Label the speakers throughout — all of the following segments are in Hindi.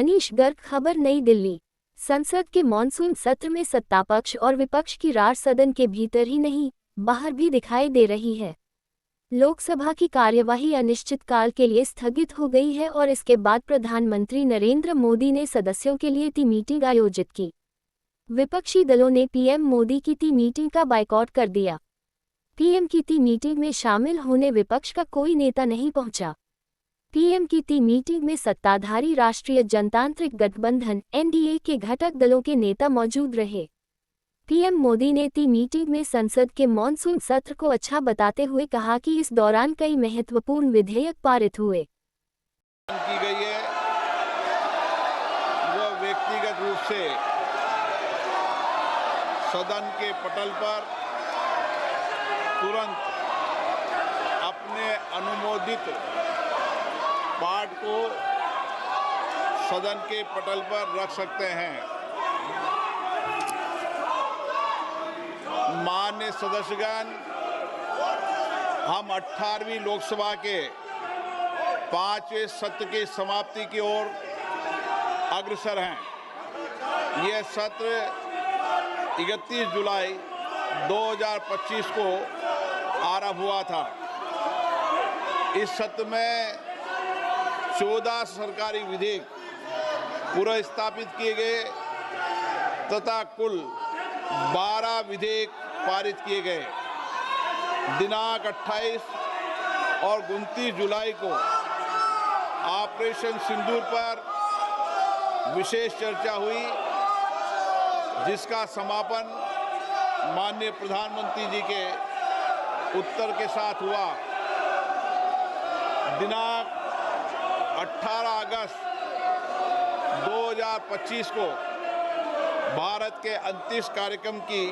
Speaker 1: मनीष गर्ग। खबर नई दिल्ली। संसद के मॉनसून सत्र में सत्तापक्ष और विपक्ष की रार सदन के भीतर ही नहीं, बाहर भी दिखाई दे रही है। लोकसभा की कार्यवाही अनिश्चितकाल के लिए स्थगित हो गई है और इसके बाद प्रधानमंत्री नरेंद्र मोदी ने सदस्यों के लिए टी मीटिंग आयोजित की। विपक्षी दलों ने पीएम मोदी की टी मीटिंग का बायकॉट कर दिया। पीएम की टी मीटिंग में शामिल होने विपक्ष का कोई नेता नहीं पहुंचा। पीएम की टी मीटिंग में सत्ताधारी राष्ट्रीय जनतांत्रिक गठबंधन (एनडीए) के घटक दलों के नेता मौजूद रहे। पीएम मोदी ने टी मीटिंग में संसद के मॉनसून सत्र को अच्छा बताते हुए कहा कि इस दौरान कई महत्वपूर्ण विधेयक पारित हुए।
Speaker 2: की गई है वो व्यक्तिगत रूप से सदन के पटल पर तुरंत अपने अनुमोदित पाठ को सदन के पटल पर रख सकते हैं। माननीय सदस्यगण, हम 18वीं लोकसभा के 5वें सत्र की समाप्ति की ओर अग्रसर हैं। यह सत्र 31 जुलाई 2025 को आरंभ हुआ था। इस सत्र में 14 सरकारी विधेयक पुनर्स्थापित किए गए तथा कुल 12 विधेयक पारित किए गए। दिनांक 28 और 29 जुलाई को ऑपरेशन सिंदूर पर विशेष चर्चा हुई, जिसका समापन माननीय प्रधानमंत्री जी के उत्तर के साथ हुआ। दिनांक 18 अगस्त 2025 को भारत के अंतरिक्ष कार्यक्रम की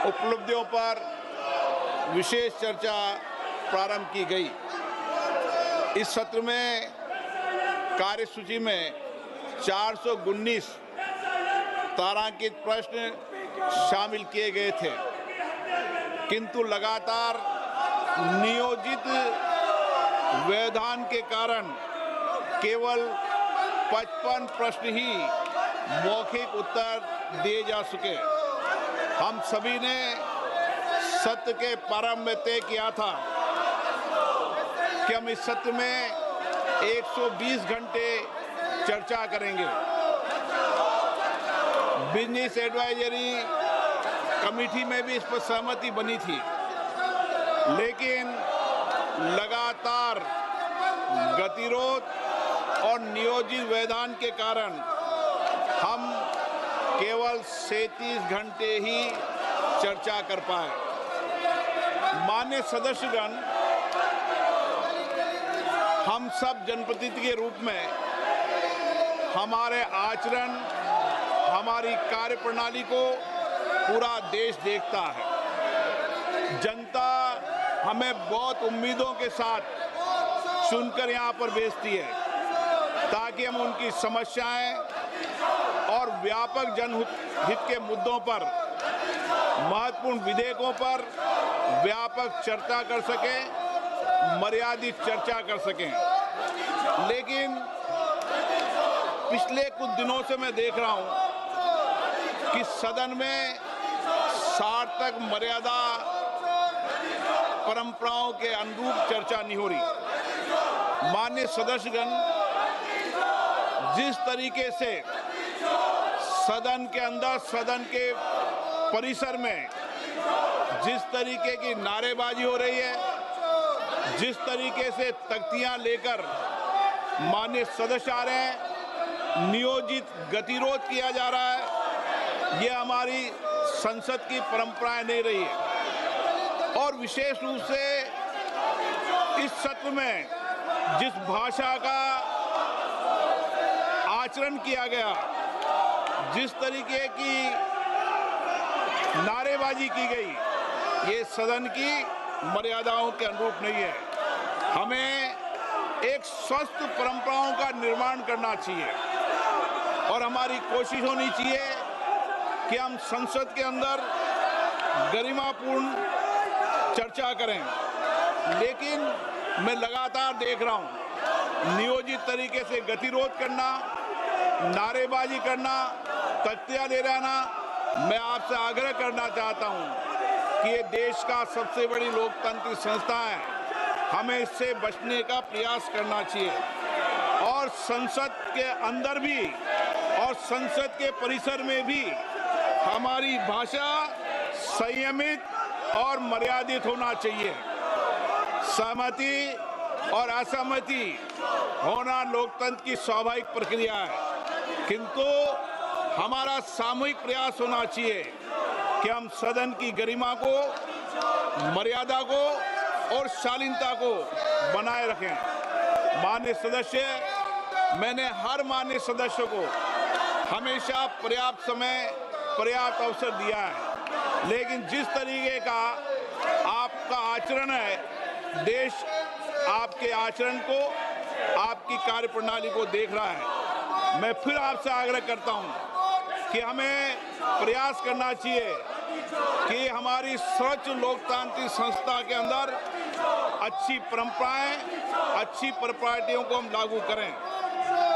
Speaker 2: उपलब्धियों पर विशेष चर्चा प्रारंभ की गई। इस सत्र में कार्यसूची में 419 तारांकित प्रश्न शामिल किए गए थे, किंतु लगातार नियोजित व्यवधान के कारण केवल 55 प्रश्न ही मौखिक उत्तर दिए जा सके। हम सभी ने सत्र के प्रारंभ में तय किया था कि हम इस सत्र में 120 घंटे चर्चा करेंगे। बिजनेस एडवाइजरी कमेटी में भी इस पर सहमति बनी थी, लेकिन लगातार गतिरोध और नियोजित व्यवधान के कारण हम केवल 37 घंटे ही चर्चा कर पाए। माननीय सदस्यगण, हम सब जनप्रतिनिधि के रूप में हमारे आचरण, हमारी कार्यप्रणाली को पूरा देश देखता है। जनता हमें बहुत उम्मीदों के साथ चुनकर यहाँ पर भेजती है ताकि हम उनकी समस्याएं और व्यापक जनहित के मुद्दों पर, महत्वपूर्ण विधेयकों पर व्यापक चर्चा कर सकें, मर्यादित चर्चा कर सकें। लेकिन पिछले कुछ दिनों से मैं देख रहा हूं कि सदन में सार्थक मर्यादा परंपराओं के अनुरूप चर्चा नहीं हो रही। माननीय सदस्यगण, जिस तरीके से सदन के अंदर, सदन के परिसर में जिस तरीके की नारेबाजी हो रही है, जिस तरीके से तख्तियां लेकर माननीय सदस्य आ रहे हैं, नियोजित गतिरोध किया जा रहा है, ये हमारी संसद की परंपराएं नहीं रही है। और विशेष रूप से इस सत्र में जिस भाषा का आचरण किया गया, जिस तरीके की नारेबाजी की गई, ये सदन की मर्यादाओं के अनुरूप नहीं है। हमें एक स्वस्थ परंपराओं का निर्माण करना चाहिए और हमारी कोशिश होनी चाहिए कि हम संसद के अंदर गरिमापूर्ण चर्चा करें। लेकिन मैं लगातार देख रहा हूं नियोजित तरीके से गतिरोध करना, नारेबाजी करना, तख्तियां दे रहना, मैं आपसे आग्रह करना चाहता हूं कि ये देश का सबसे बड़ी लोकतांत्रिक संस्था है, हमें इससे बचने का प्रयास करना चाहिए और संसद के अंदर भी और संसद के परिसर में भी हमारी भाषा संयमित और मर्यादित होना चाहिए। सहमति और असहमति होना लोकतंत्र की स्वाभाविक प्रक्रिया है, किंतु हमारा सामूहिक प्रयास होना चाहिए कि हम सदन की गरिमा को, मर्यादा को और शालीनता को बनाए रखें। माननीय सदस्य, मैंने हर माननीय सदस्य को हमेशा पर्याप्त समय, पर्याप्त अवसर दिया है, लेकिन जिस तरीके का आपका आचरण है, देश आपके आचरण को, आपकी कार्यप्रणाली को देख रहा है। मैं फिर आपसे आग्रह करता हूं कि हमें प्रयास करना चाहिए कि हमारी स्वच्छ लोकतांत्रिक संस्था के अंदर अच्छी परंपराएं, अच्छी प्रॉपर्टियों को हम लागू करें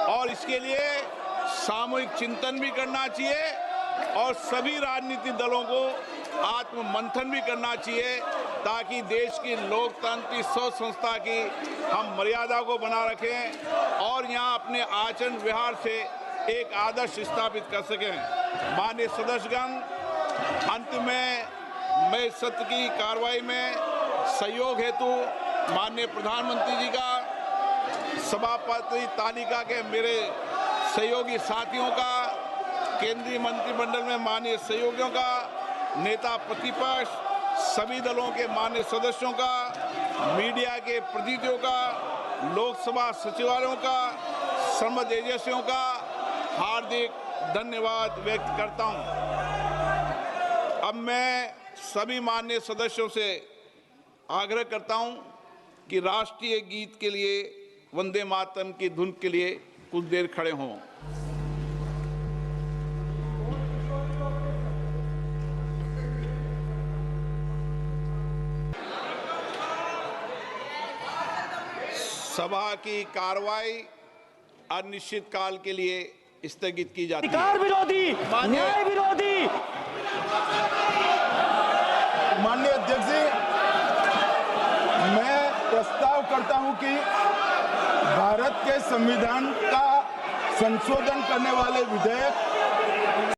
Speaker 2: और इसके लिए सामूहिक चिंतन भी करना चाहिए और सभी राजनीतिक दलों को आत्म मंथन भी करना चाहिए ताकि देश की लोकतांत्रिक सोच संस्था की हम मर्यादा को बना रखें और यहाँ अपने आचरण व्यवहार से एक आदर्श स्थापित कर सकें। माननीय सदस्यगण, अंत में मैं सत्र की कार्रवाई में सहयोग हेतु माननीय प्रधानमंत्री जी का, सभापति तालिका के मेरे सहयोगी साथियों का, केंद्रीय मंत्रिमंडल में माननीय सहयोगियों का, नेता प्रतिपक्ष, सभी दलों के माननीय सदस्यों का, मीडिया के प्रतिनिधियों का, लोकसभा सचिवालयों का, संबद्ध एजेंसियों का हार्दिक धन्यवाद व्यक्त करता हूं। अब मैं सभी माननीय सदस्यों से आग्रह करता हूं कि राष्ट्रीय गीत के लिए, वंदे मातरम की धुन के लिए कुछ देर खड़े हों। सभा की कार्रवाई अनिश्चित काल के लिए स्थगित की जाती है।
Speaker 3: अधिकार विरोधी, न्याय विरोधी।
Speaker 4: माननीय अध्यक्ष जी, मैं प्रस्ताव करता हूं कि भारत के संविधान का संशोधन करने वाले विधेयक